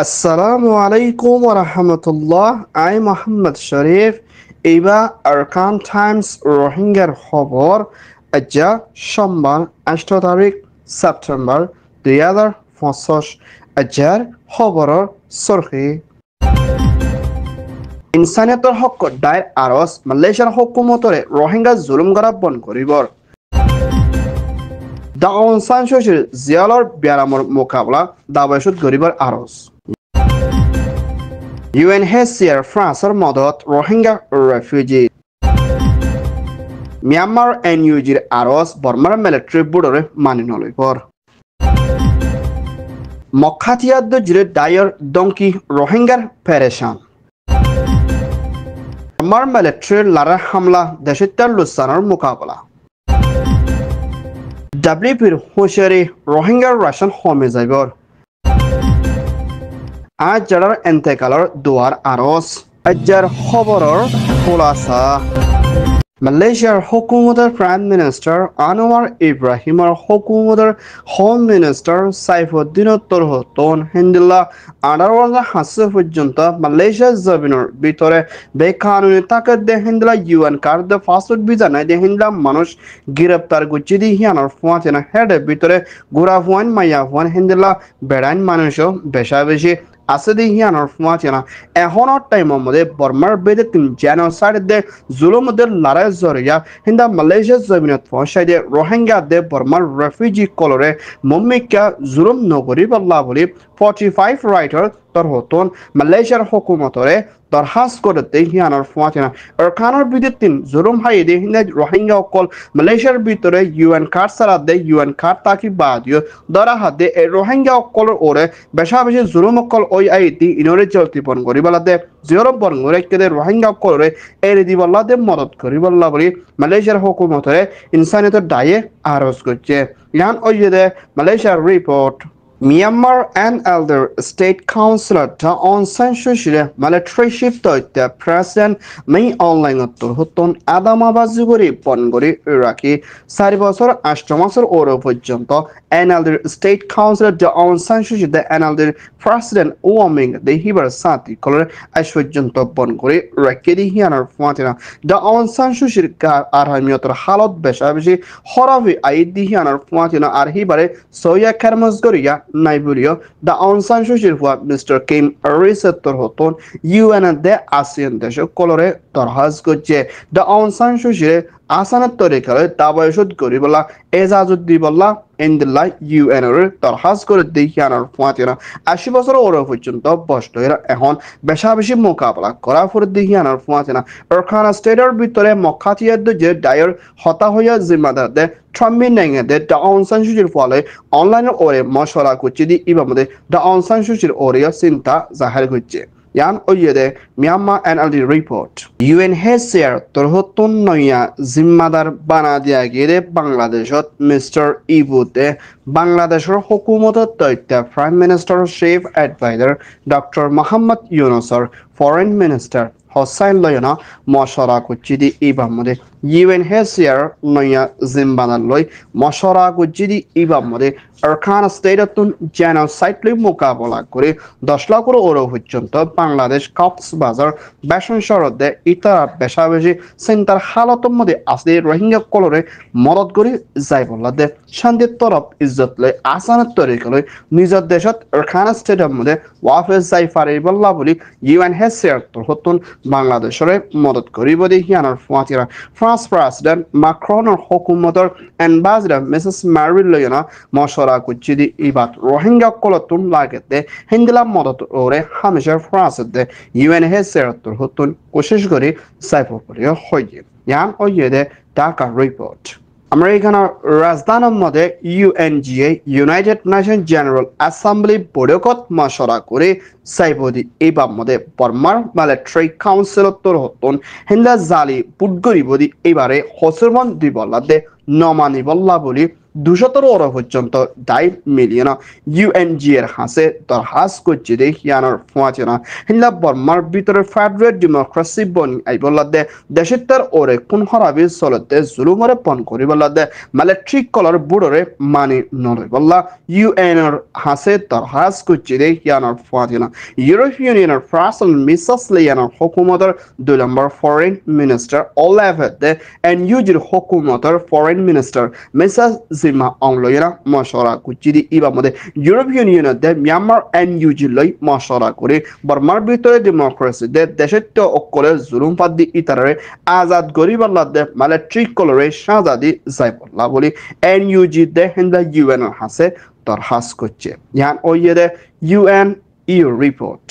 আসসালামু আলাইকুম ওয়া রাহমাতুল্লাহ। আই মোহাম্মদ শরীফ। এইবা আরকান টাইমস রোহিঙ্গার খবর আজ্জা সোমবার 8 তারিখ সেপ্টেম্বর 2025 আজ্জার খবৰৰ চৰখি ইনসানিয়তৰ হকত দায়েৰ আৰজ মালয়েছিয়াৰ হুকুমতৰে রোহিঙ্গা জুলুম কৰা বন্ধ কৰিবৰ দা অং সান সুচিৰ জিয়ালৰ ব্যাৰামৰ মোকাবিলা দাবাইশুদ গৰিবৰ আৰজ UNHCR ফ্রান্সের মদত রোহিঙ্গা রেফিউজি মিয়ানমার NUG'র আরজ বর্মার মিলিটারি বোর্ডরে মানি নলইবর মক্কাতিয়াদ জিরে ডায়র দঙ্কি রোহিঙ্গার পেরেশান বর্মার মিলিটারির লারা হামলা দেশিত্যার লুসানোর মোকাবিলা WP'র হুঁশিয়ারি রোহিঙ্গার রাশন কমে যাইবর আজ যারার এন্তেকালর দুয়ার আরজ আজ্জার খবৰৰ খোলাসা মালয়েশিয়ার হুকুমতের প্রাইম মিনিস্টার আনোয়ার ইব্রাহিমের হুকুমতের হোম মিনিস্টার সাইফুদ্দিন তরহতন হিন্দুল্লাহ 18 হাসে পর্যন্ত মালয়েশিয়ার জমিনের ভিতরে বেকানুনি তাকে দে হিন্দুল্লাহ UN কার্ড দে পাসপোর্ট ভিসা নাই দে হিন্দুল্লাহ মানুষ গ্রেপ্তার গুচ্ছি দি হিয়ানোর ফুয়াছে না হেডের ভিতরে গুড়া ফুয়ান মাইয়া ফুয়ান হিন্দুল্লাহ বেড়াইন মানুষও বেশা বেশি আছে দি হিয়ানোর ফুয়াছে না এখনের টাইমের মধ্যে বর্মার বেদে তিন জেনোসাইড দে জুলুমদের লড়াই জরিয়া হিন্দা মালয়েশিয়ার জমিনত পৌঁছাই দে রোহিঙ্গা দে বর্মার রেফিউজি কলরে মম্মিকা জুলুম নগরী বল্লা বলি 45 রাইটার তরহতন মালয়েশিয়ার হুকুমতরে দরখাস্ত করতে হিয়ানোর ফুয়াছে না এরখানোর বিদ্যুৎ জুলুম হাই দে হিন্দা রোহিঙ্গা অকল মালয়েশিয়ার ভিতরে UN কার্ড সারা দে UN কার্ড তাকি বাদিও দরা হাতে রোহিঙ্গা অকল ওরে বেশা বেশি জুলুম অকল ওই আইতি ইনরে চলতি পন করি বলা দে জিরো পন করে কেদে রোহিঙ্গা অকলরে এর দি বল্লা দে মদত করি বল্লা বলি মালয়েশিয়ার হুকুমতরে ইনসানিয়তের দায়ে আরজ করছে ইয়ান ওই দে মালয়েশিয়ার report Myanmar and Elder State Councilor Ta Aung San Suu Kyi military shift the President May online হতন আদামাবাজুগরি পনগরি রাখি 4 বছর 8 মাসের ওর পর্যন্ত NLD State Councilor Ta Aung San Suu Kyi the NLD President Uoming the হিবার Sathi colour আজ পর্যন্ত পনগরি রাখি দি হিয়ানার ফাতিনা The Aung San Suu Kyi আর হামিয়তর হালত বেশা বেশি খরাবি আইদ দি হিয়ানার ফাতিনা আর হিবারে সয়া খারমজগরিয়া নাইবুলিও দা অং সান সু চির ফুয়া মিস্টার কিম রিসেপ্টর হতন UN দে আসিয়ান দেশ কলরে দরহাজ করছে দা অং সান সু চির আসানের তরিকারে দাবায়শুদ করি বলা এজাজুদ দি বলা ইনদিল্লাহ UN এর দরহাজ করে দেখিয়ানোর ফাতিনা 80 বছর ওর পর্যন্ত বষ্টয়ের এখন বেশা বেশি মোকাবেলা করা ফর দেখিয়ানোর ফাতিনা এরখানা স্টেটের ভিতরে মক্কাতিয়াদ যে ডায়র হতা হইয়া জিম্মাদার দে ট্রাম্মি নেঙ্গে দে দা অং সান সু চির ফলে অনলাইনের ওরে মশলা করছে দি ইবামদে দা অং সান সু চির ওরে চিন্তা জাহির করছে ইয়ান ওইদে মিয়ানমার NLD রিপোর্ট UNHCR তরহতন নয়া জিম্মাদার বানা দিয়া গেলে বাংলাদেশত মিস্টার ইবুতে বাংলাদেশের হুকুমতত তথ্য prime minister chief adviser doctor Mohammad ইউনুসর ফরেন মিনিস্টার হোসাইন লয়না মশরা করছি দি ইবামদে UNHCR নয়া জিম্বাদার লই মশরা করছি দি ইবামদে আরকান স্টেটতুন জেনোসাইড লই মোকাবেলা করে 10 লাখ ওর পর্যন্ত বাংলাদেশ কক্সবাজার বেসন শহরে ইতার বেশা বেশি সেন্টার হালতের মধ্যে আসলে রোহিঙ্গা কলরে মদত করে যাই বললা দে শান্তির তরফ ইজ্জত লই আসানের তরিকা লই নিজের দেশত আরকান স্টেটের মধ্যে ওয়াফেজ যাই পারে বললা বলি UNHCR তরহতন বাংলাদেশরে মদত করিব দি হিয়ানোর ফাতিরা ফ্রান্স প্রেসিডেন্ট মাক্রনের হুকুমতর অ্যাম্বাসেডর মিসেস ম্যারি লয়না মশরা করছি দি ইবাত রোহিঙ্গা কলতুন লাগেতে হিন্দলা মদত ওরে হামেশা ফ্রান্সে UNHCR তরহতন কোশিশ করে সাইফর করিয়া হইয়ে ইয়ান ওইদে ঢাকা রিপোর্ট আমেরিকানৰ ৰাজধানীৰ মধ্যে UNGA United nation general assembly বৈঠকত মশরা করে সাইবদি এইবার মধ্যে বর্মার মিলিটারি কাউন্সিলর হতন হিন্দা জালি পুটগরিবদি এবারে হসরবন দুই বল্লাদে নমানি বল্লা বলি 200 পর্যন্ত 2.5 মিলিয়ন ইউএনজি এর হাসে দরহাস করছে দে হিয়ানোর ফুয়াচনা হিন্দা বর্মার ভিতরে ফেডারেল ডেমোক্রেসি বনি আইবল্লাদে দেশের ওরে কোন হরাবি চলতে জুলুমরে পন করিবল্লাদে মিলিটারি কলার বুড়রে মানি নরবল্লা ইউএন এর হাসে দরহাস করছে দে হিয়ানোর ফুয়াচনা ইউরোপিয়ান ইউনিয়নের প্রেসিডেন্ট মিসেস লিয়ানোর হুকুমতের 2 নম্বর ফরেন মিনিস্টার ওলাভেদে এনইউজির হুকুমতের ফরেন মিনিস্টার মিসেস জিমা অংলয়না মশরা কুচিদি ইবা মধ্যে ইউরোপিয়ান ইউনিয়নের মিয়ানমার এনইউজি লই মশরা করে বর্মার ভিতরে ডেমোক্রেসি দেশের অকলে জুলুম পাদ্দি ইতারে আজাদ গরিবাল্লাদে মিলিটারি কলরে শাহজাদি যাইবল্লা বলি এনইউজি দে হিন্দা ইউএন এর হাসে দরহাস করছে ইয়ান ওইয়ে ইউএন ইউ রিপোর্ট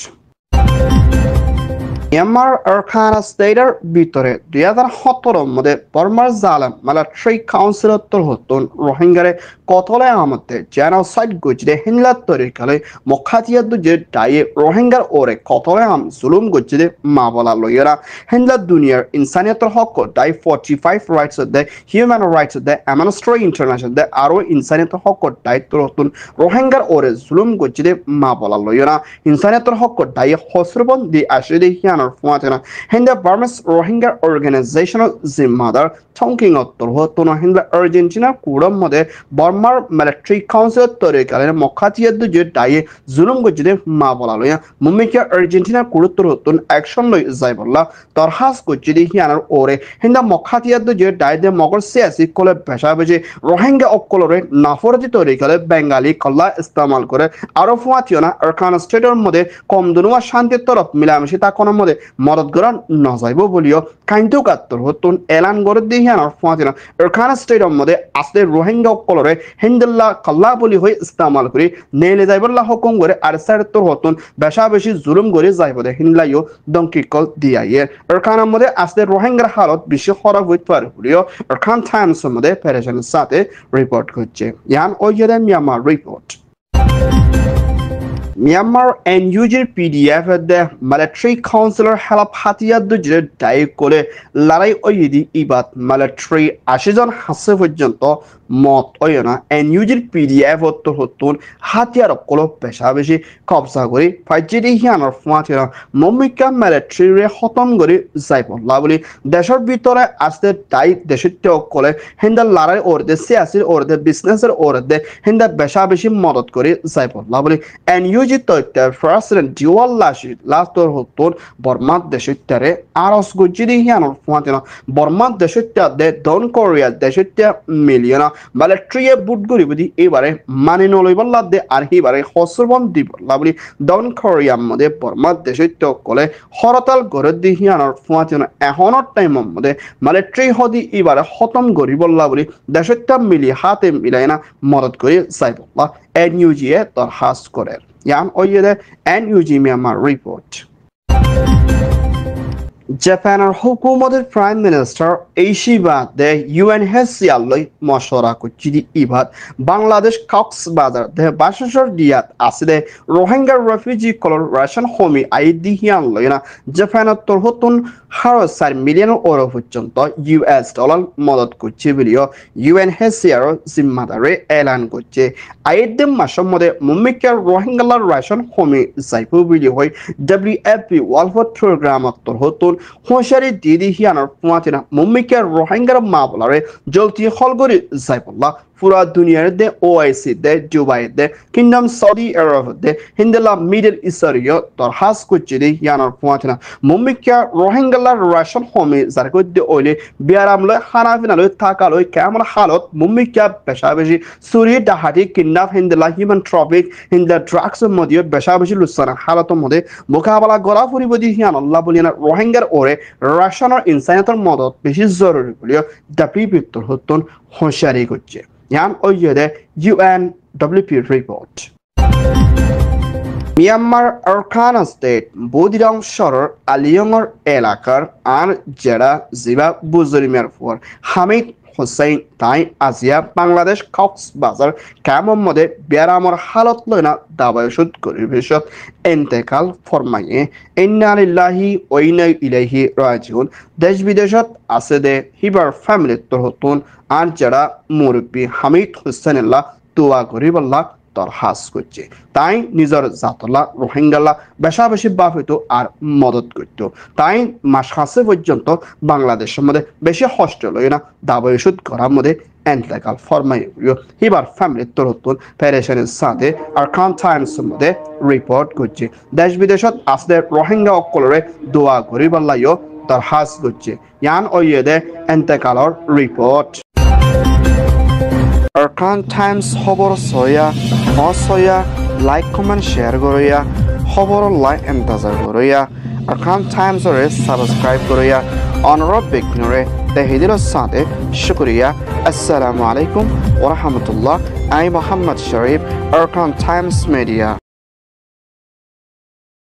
মিয়ানমার আরকানা স্টেটের ভিতরে 2017 মধ্যে বর্মার জালেম মিলিটারি কাউন্সিলর হতন রোহিঙ্গারে কতলে আমতে জেনোসাইড গজরে হিনলা তরিকালে মখাতিয়াদু যে ডায়ে রোহিঙ্গার ওরে কতলে আম জুলুম গজরে মা বলা লইরা হিনলা দুনিয়ার ইনসানিয়তের হক ডাই 45 রাইটস দে হিউম্যান রাইটস দে অ্যামনেস্টি ইন্টারন্যাশনাল দে আরো ইনসানিয়তের হক ডাই তরতুন রোহিঙ্গার ওরে জুলুম গজরে মা বলা লইরা ইনসানিয়তের হক ডাই হসরবন দি আশিদি Fuatana Hinda Burmese Rohingya Organizational Zimmadaar Tonking Ottor Hotono Hinda Argentina Kuram Mode Burma Military Council Torikale Mokhatia Duje Daye Zulum Gojide Mavalaloya Mumika Argentina Kurutur Hotun Action Loi Zaibolla Torhas Gojidi Hianar Ore Hinda Mokhatia Duje Daye de Mogol Siasi Kole Peshabaje Rohingya Okolore Naforati Torikale Bengali Kalla Istamal Kore Arofuationa Arcana Stater Mode Komdunua Shanti Torop Milamishita Kono Mode মদত করা নজাইব বলিও কাইন্টু কাত্তর হতুন এলান গড় দিহিয়ানোর ফাঁতিনা এরখানা stadium মধ্যে আসলে রোহিঙ্গা কলরে হিন্দুল্লা কাল্লা বলি হয়ে ইস্তেমাল করে নেলে যাইবল্লা হুকুম করে আর সাইডতর হতুন বেশা বেশি জুলুম করে যাইবদে হিনলাইও দঙ্কি কল দিয়াইয়ে এরখানার মধ্যে আসলে রোহিঙ্গার হালত বেশি খারাপ হইতে পারে বলিও এরখান টাইমসের মধ্যে পেরেশানের সাথে রিপোর্ট করছে ইয়ান ওইয়েদে Myanmar report Myanmar NUG PDF de military councilor help hatia dujre dai kole larai oyidi ibat military ashijon hasse পর্যন্ত মত oyona NUG PDF ottor hotun hatiar kolo pesha beshi কবজা করে ফাইজিদি হিয়ানর ফুয়াতিরা মমিকা মিলিটারি রে খতম করে যাইবল্লা বলি দেশের ভিতরে আসতে তাই দেশের কলে হিন্দা লড়াই ওরদে সিয়াসির ওরদে বিজনেসের ওরদে হিন্দা বেশা বেশি মদত করে যাইবল্লা বলি এনইউজি তথ্য প্রেসিডেন্ট জিওয়াল লাস্টর হতন বর্মা দেশের তারে আরস গজিদি হিয়ানর ফুয়াতিরা বর্মা দেশের দে দন কোরিয়া দেশের মিলিয়ন মিলিটারি বুট গরিবদি এবারে মানে নলইবল্লা দে আর হিবারে হসরবন দিবল্লা বলি দন কোরিয়ার মধ্যে বর্মা দেশের কলে হরতাল গড়ে দিহিয়ানোর ফুয়াতিন এখনের টাইমের মধ্যে মিলিটারি হদি এবারে খতম গরিবল্লা বলি দেশের মিলি হাতে মিলাই না মদত করে যাইবল্লা এনইউজি এ দরখাস্ত করে ইয়ান ওইয়ে এনইউজি মিয়ানমার রিপোর্ট জাপানের হুকুমতের প্রাইম মিনিস্টার এইশিবাদে ইউএনএইচসিআর লই মশরা করছি ইবাদ বাংলাদেশ কক্সবাজার দে বাসসর দিয়াত আসলে রোহিঙ্গা রেফিউজি কলর রাশন হোমি আইডি হিয়ান লইনা জাপানের তোর হতুন 4 মিলিয়ন ইউরো পর্যন্ত ইউএস ডলার মদত করছে বলিও ইউএনএইচসিআর জিম্মাদারে এলান করছে আইডি মাসের মধ্যে মুম্মিকার রোহিঙ্গালার রাশন হোমি যাইব বলি হয় ডব্লিউএফপি ওয়ালফেয়ার প্রোগ্রাম তোর হতুন হোশারি দিদি হিয়ানোর ফুয়াতিনা মুম্মিকার রোহিঙ্গার মা বলারে জলতি হলগরি যাইবল্লা পুরা দুনিয়ার দে ওআইসি দে দুবাই দে কিংডম সৌদি আরব দে হিন্দলা মিডল ইস্টরিও দরহাস করছে দে হিয়ানোর ফুয়াতিনা মুম্মিকা রোহিঙ্গালার রাশন হোমে জারগদ্দে ওইলে বিয়ারামলয় খানাফিনালয় থাকালয় কেমন হালত মুম্মিকা বেশা বেশি সুরি ডাহাটি কিডন্যাপ হিন্দলা হিউম্যান ট্রাফিক হিন্দলা ড্রাগস মধ্যে বেশা বেশি লুসানা হালতের মধ্যে মোকাবেলা করা ফুরিব দি হিয়ানল্লাহ বলিয়ানা রোহিঙ্গার ওরে রাশনের ইনসানিয়তের মদত বেশি জরুরি বলিও ডাব্লিউপি হতন হুঁশিয়ারি করছে ইয়ান ওইয়ে UNWP রিপোর্ট মিয়ানমার আরকানা স্টেট বদিরং শহর আলিয়ংর এলাকার আর জেরা জিবা বুজরিমিয়ার ফর হামিদ হুসাইন তাই আজিয়া বাংলাদেশ কক্সবাজার কেমন মধ্যে বেরামর হালত লইনা দাবায়সুদ গরিবেশত এন্তেকাল ফরমাইয়ে ইন্না লিল্লাহি ওয়া ইন্না ইলাইহি রাজিউন। দেশ বিদেশত আছে দে হিবার ফ্যামিলির তরহতুন আর যারা মুরব্বী হামিদ হুসেনুল্লাহ দোয়া গরিবাল্লাহ দরহাস করছে তাই নিজের জাতলা রোহিঙ্গাল্লা বেশা বেশি বাপ হইতো আর মদত করতো তাই মাস হাসে পর্যন্ত বাংলাদেশের মধ্যে বেশি হস্টেল হই না দাবা ওষুধ করার মধ্যে এন্তেকাল ফরমাই হিবার ফ্যামিলির তরতুন পেরেশানের সাথে আর খান টাইমসের মধ্যে রিপোর্ট করছে দেশ বিদেশত আসলে রোহিঙ্গা অকলরে দোয়া গরিবাল্লাহ দরহাস করছে ইয়ান ওয়েদে এন্তেকালর রিপোর্ট Arkan Times খবর সয়া লাইক কমেন্ট শেয়ার করিয়া খবর লাইক এন্টাজার করিয়া Arkan Times রে সাবস্ক্রাইব করিয়া অনুরোধ বিঘ্নরে তেহিদির সাথে শুকরিয়া। আসসালামু আলাইকুম ওয়া রাহমাতুল্লাহ। I Mohammad Sharif, Arkan Times media.